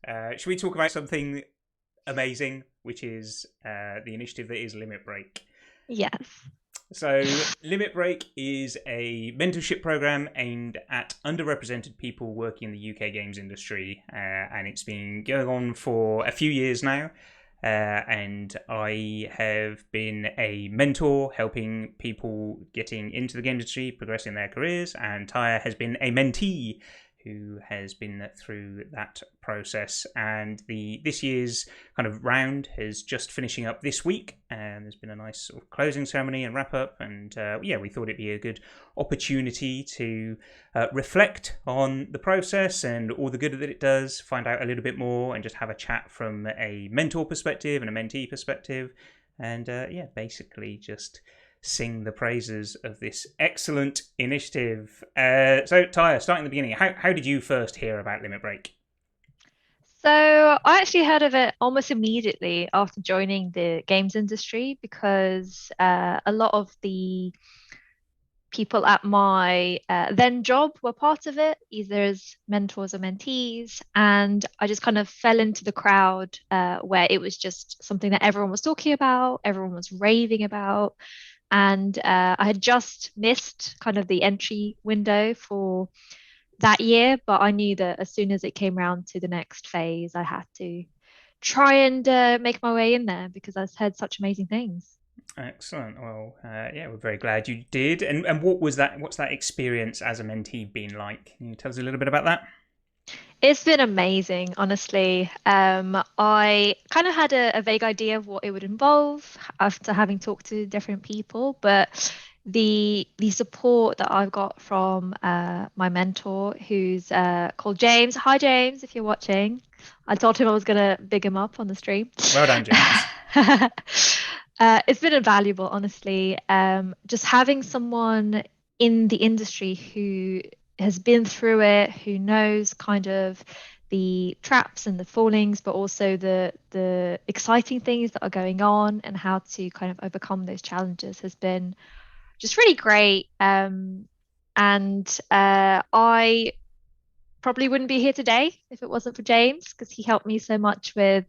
Should we talk about something amazing, which is the initiative that is Limit Break? Yes. So, Limit Break is a mentorship program aimed at underrepresented people working in the UK games industry, and it's been going on for a few years now. And I have been a mentor, helping people getting into the game industry, progressing their careers, and Taya has been a mentee who has been through that process. And the this year's kind of round is just finishing up this week, and there's been a nice sort of closing ceremony and wrap up. And yeah, we thought it'd be a good opportunity to reflect on the process and all the good that it does, find out a little bit more, and just have a chat from a mentor perspective and a mentee perspective. And yeah, basically just sing the praises of this excellent initiative. So, Tyre, starting at the beginning, how did you first hear about Limit Break? So I actually heard of it almost immediately after joining the games industry because a lot of the people at my then job were part of it, either as mentors or mentees. And I just kind of fell into the crowd where it was just something that everyone was talking about, everyone was raving about. And I had just missed kind of the entry window for that year, but I knew that as soon as it came around to the next phase, I had to try and make my way in there because I've heard such amazing things. Excellent. Well, yeah, we're very glad you did. And what was that? What's that experience as a mentee been like? Can you tell us a little bit about that? It's been amazing, honestly. I kind of had a vague idea of what it would involve after having talked to different people, but the support that I've got from my mentor, who's called James. Hi, James, if you're watching. I told him I was gonna big him up on the stream. Well done, James. It's been invaluable, honestly. Just having someone in the industry who has been through it, who knows kind of the traps and the fallings, but also the exciting things that are going on and how to kind of overcome those challenges has been just really great. And I probably wouldn't be here today if it wasn't for James because he helped me so much with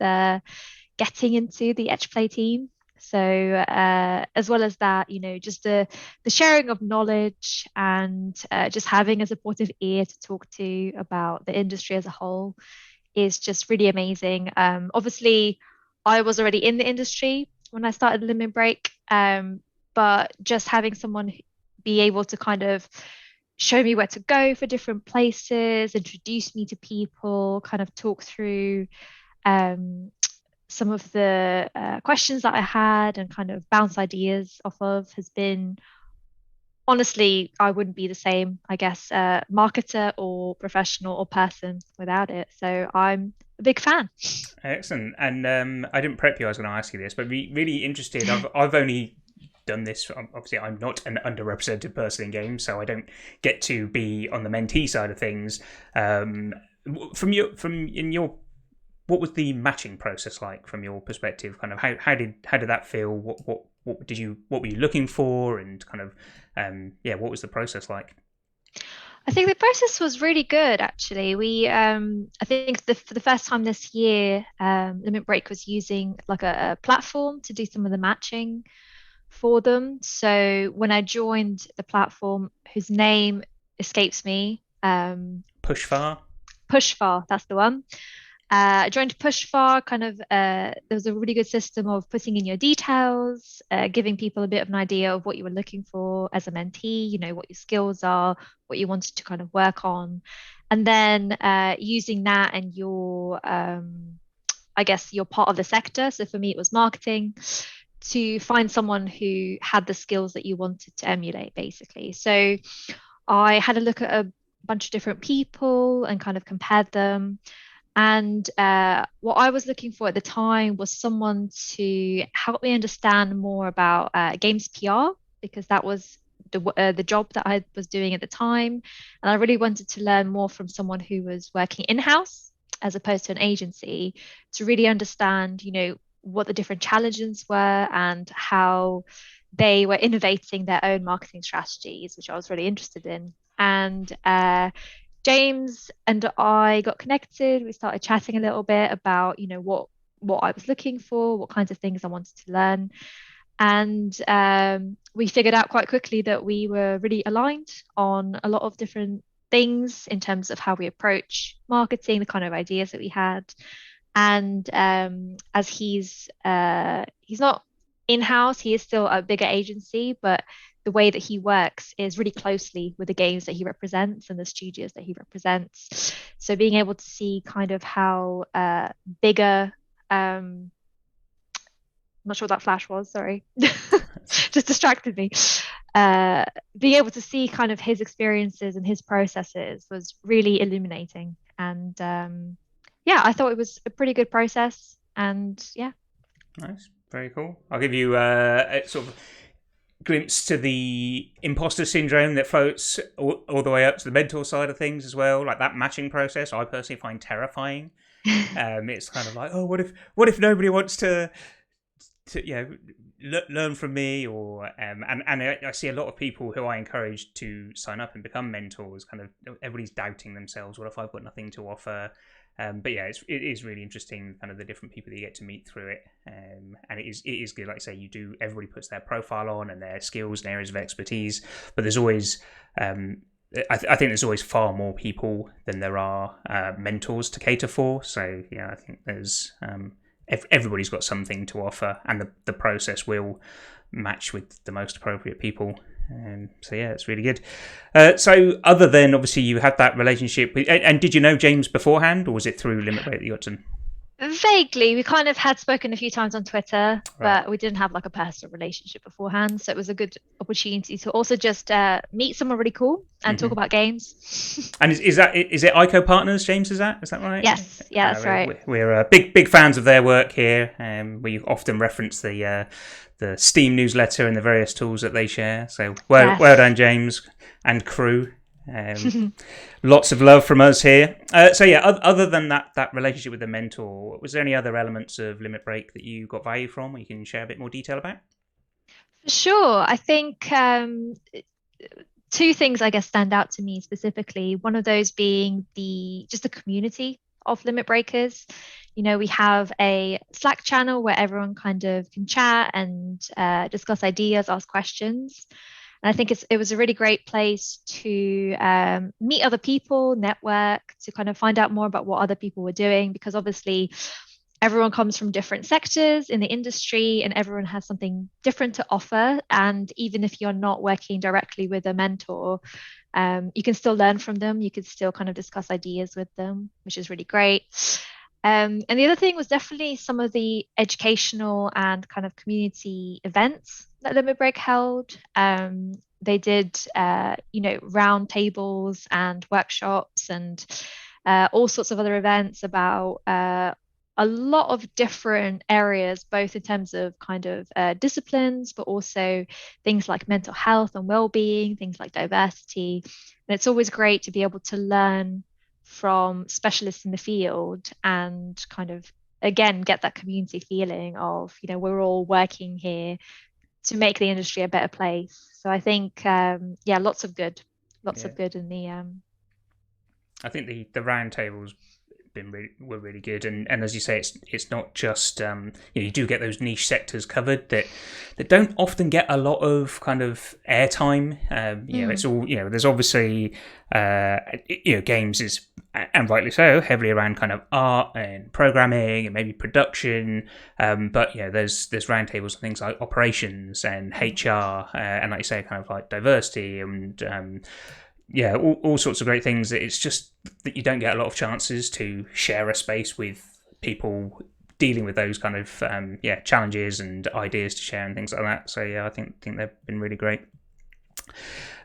getting into the Edge Play team. So as well as that, just the sharing of knowledge and just having a supportive ear to talk to about the industry as a whole is just really amazing. Obviously, I was already in the industry when I started Limit Break, but just having someone be able to kind of show me where to go for different places, introduce me to people, kind of talk through um, some of the questions that I had and kind of bounce ideas off of has been honestly, I wouldn't be the same, I guess, marketer or professional or person without it. So I'm a big fan. Excellent. And I didn't prep you. I was going to ask you this, but really interested. I've only done this. Obviously, I'm not an underrepresented person in games, so I don't get to be on the mentee side of things. From in your what was the matching process like from your perspective? Kind of how did that feel? What were you looking for? And kind of yeah, what was the process like? I think the process was really good, actually. I think for the first time this year, Limit Break was using like a platform to do some of the matching for them. So when I joined the platform, whose name escapes me, Push far. Pushfar, that's the one. I joined Pushfar, kind of, there was a really good system of putting in your details, giving people a bit of an idea of what you were looking for as a mentee, what your skills are, what you wanted to kind of work on. And then using that and I guess, you're part of the sector. So for me, it was marketing to find someone who had the skills that you wanted to emulate, basically. So I had a look at a bunch of different people and kind of compared them. And what I was looking for at the time was someone to help me understand more about games PR because that was the job that I was doing at the time, and I really wanted to learn more from someone who was working in-house as opposed to an agency to really understand, what the different challenges were and how they were innovating their own marketing strategies, which I was really interested in. And James and I got connected. We started chatting a little bit about, what I was looking for, what kinds of things I wanted to learn. And we figured out quite quickly that we were really aligned on a lot of different things in terms of how we approach marketing, the kind of ideas that we had. And as he's not in-house, he is still a bigger agency, but the way that he works is really closely with the games that he represents and the studios that he represents. So being able to see kind of how bigger I'm not sure what that flash was, sorry. Just distracted me. Being able to see kind of his experiences and his processes was really illuminating. And yeah, I thought it was a pretty good process. And yeah. Nice. Very cool. I'll give you a sort of glimpse to the imposter syndrome that floats all the way up to the mentor side of things as well. Like that matching process, I personally find terrifying. It's kind of like, oh, what if nobody wants to learn from me, or and I see a lot of people who I encourage to sign up and become mentors. Kind of everybody's doubting themselves. What if I've got nothing to offer? But yeah, it is really interesting, kind of the different people that you get to meet through it, and it is good. Like I say, everybody puts their profile on and their skills and areas of expertise, but there's always I think there's always far more people than there are mentors to cater for. So yeah, I think there's everybody's got something to offer, and the process will match with the most appropriate people. So yeah, it's really good. So other than obviously you had that relationship with, and did you know James beforehand, or was it through Limitbreak that you got to? Vaguely, we kind of had spoken a few times on Twitter, Right. but we didn't have like a personal relationship beforehand. So it was a good opportunity to also just meet someone really cool and talk about games. And is it ICO Partners, James? Is that right? Yes, yeah, that's right. We're big fans of their work here, and we often reference the Steam newsletter and the various tools that they share. So well done, James and crew. Lots of love from us here. So yeah, other than that relationship with the mentor, was there any other elements of Limit Break that you got value from, or you can share a bit more detail about? For sure. I think two things I guess stand out to me specifically. One of those being the community of limit breakers. We have a Slack channel where everyone kind of can chat and discuss ideas, ask questions. And I think it was a really great place to meet other people, network, to kind of find out more about what other people were doing, because obviously everyone comes from different sectors in the industry and everyone has something different to offer. And even if you're not working directly with a mentor, you can still learn from them. You can still kind of discuss ideas with them, which is really great. And the other thing was definitely some of the educational and kind of community events that Limit Break held. They did, round tables and workshops and all sorts of other events about a lot of different areas, both in terms of kind of disciplines, but also things like mental health and well-being, things like diversity. And it's always great to be able to learn from specialists in the field and kind of, again, get that community feeling of, we're all working here to make the industry a better place. So I think, lots of good in the. I think the roundtables were really good, and as you say, it's not just you do get those niche sectors covered that don't often get a lot of kind of airtime. It's all there's obviously games is, and rightly so, heavily around kind of art and programming and maybe production, but there's roundtables and things like operations and HR, and like you say, kind of like diversity and all sorts of great things. It's just that you don't get a lot of chances to share a space with people dealing with those kind of challenges and ideas to share and things like that. So I think they've been really great.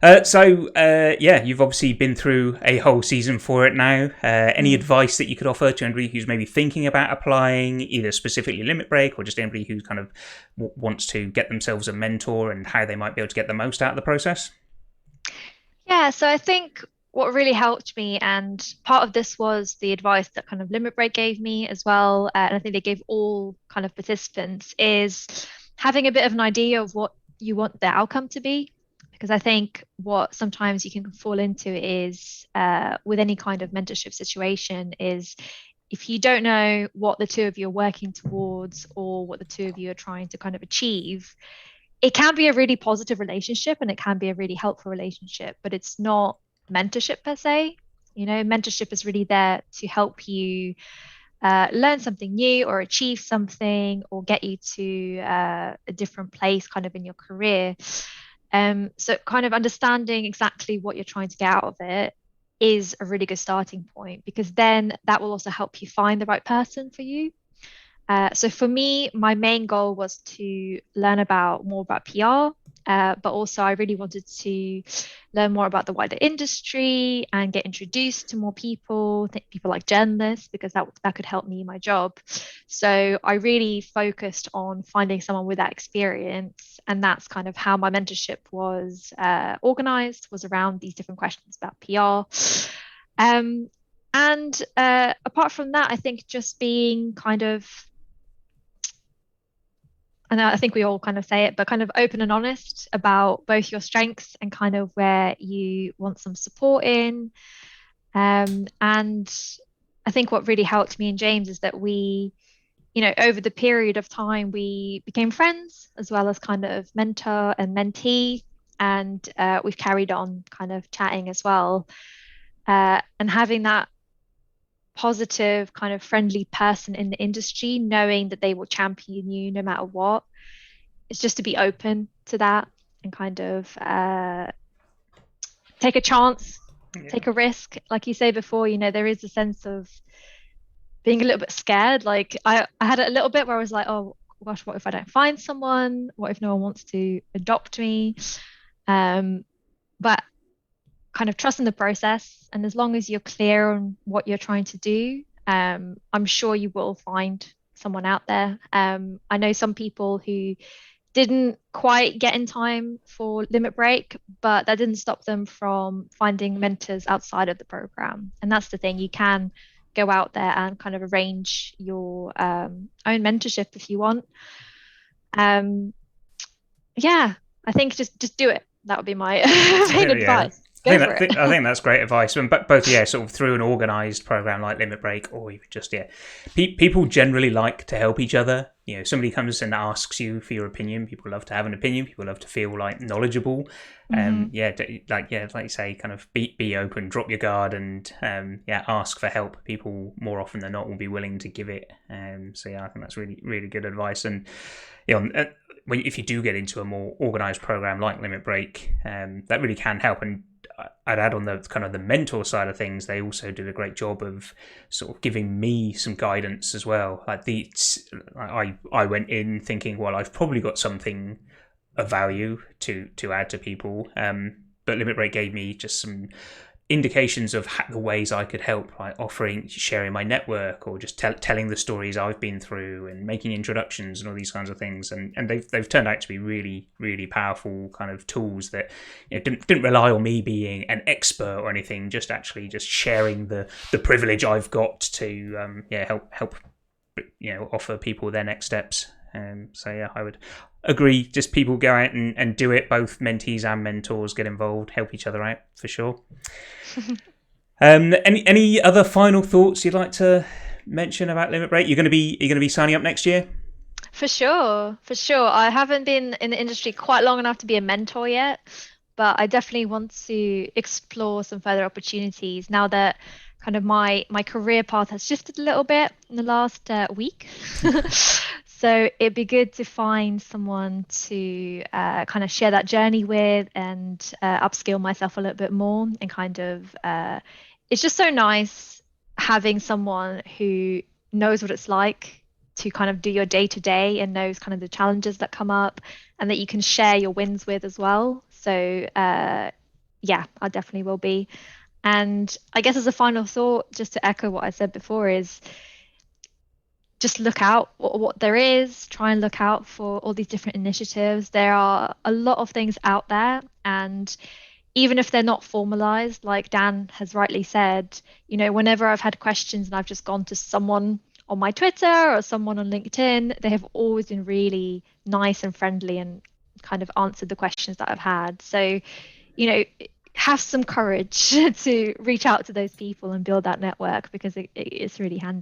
You've obviously been through a whole season for it now. Any advice that you could offer to anybody who's maybe thinking about applying, either specifically Limit Break or just anybody who kind of wants to get themselves a mentor, and how they might be able to get the most out of the process? Yeah, so I think what really helped me, and part of this was the advice that kind of Limit Break gave me as well, and I think they gave all kind of participants, is having a bit of an idea of what you want the outcome to be. Because I think what sometimes you can fall into is with any kind of mentorship situation is if you don't know what the two of you are working towards or what the two of you are trying to kind of achieve, it can be a really positive relationship and it can be a really helpful relationship, but it's not mentorship per se. Mentorship is really there to help you learn something new or achieve something or get you to a different place kind of in your career. So kind of understanding exactly what you're trying to get out of it is a really good starting point, because then that will also help you find the right person for you. So for me, my main goal was to learn more about PR, but also I really wanted to learn more about the wider industry and get introduced to more people, people like journalists, because that could help me in my job. So I really focused on finding someone with that experience, and that's kind of how my mentorship was organized, was around these different questions about PR. And apart from that, I think just being kind of, and I think we all kind of say it, but kind of open and honest about both your strengths and kind of where you want some support in. And I think what really helped me and James is that over the period of time, we became friends as well as kind of mentor and mentee. And we've carried on kind of chatting as well. And having that positive, kind of friendly person in the industry, knowing that they will champion you no matter what. It's just to be open to that and kind of take a chance, take a risk. Like you say before, there is a sense of being a little bit scared. Like I had a little bit where I was like, oh gosh, what if I don't find someone? What if no one wants to adopt me? But kind of trust in the process. And as long as you're clear on what you're trying to do, I'm sure you will find someone out there. I know some people who didn't quite get in time for Limit Break, but that didn't stop them from finding mentors outside of the program. And that's the thing, you can go out there and kind of arrange your own mentorship if you want. Yeah, I think just do it. That would be my main advice. I think that's great advice. And both, sort of through an organised program like Limit Break, or even just people generally like to help each other. Somebody comes and asks you for your opinion. People love to have an opinion. People love to feel like knowledgeable. Like you say, kind of be open, drop your guard, and ask for help. People more often than not will be willing to give it. I think that's really really good advice. And if you do get into a more organised program like Limit Break, that really can help. And I'd add on the kind of the mentor side of things, they also did a great job of sort of giving me some guidance as well. Like I went in thinking, well, I've probably got something of value to add to people, but Limit Break gave me just some indications of the ways I could help, like sharing my network, or just telling the stories I've been through and making introductions and all these kinds of things. And they've turned out to be really, really powerful kind of tools that didn't rely on me being an expert or anything, just sharing the privilege I've got to help offer people their next steps. I would agree. Just people go out and do it. Both mentees and mentors get involved, help each other out for sure. Any other final thoughts you'd like to mention about Limit Break? You're going to be signing up next year? For sure. I haven't been in the industry quite long enough to be a mentor yet, but I definitely want to explore some further opportunities now that kind of my career path has shifted a little bit in the last week. So it'd be good to find someone to kind of share that journey with and upskill myself a little bit more. And kind of, it's just so nice having someone who knows what it's like to kind of do your day to day and knows kind of the challenges that come up and that you can share your wins with as well. So I definitely will be. And I guess as a final thought, just to echo what I said before, is just look out what there is, try and look out for all these different initiatives. There are a lot of things out there, and even if they're not formalized, like Dan has rightly said, whenever I've had questions and I've just gone to someone on my Twitter or someone on LinkedIn, they have always been really nice and friendly and kind of answered the questions that I've had. So, you know, have some courage to reach out to those people and build that network, because it's really handy.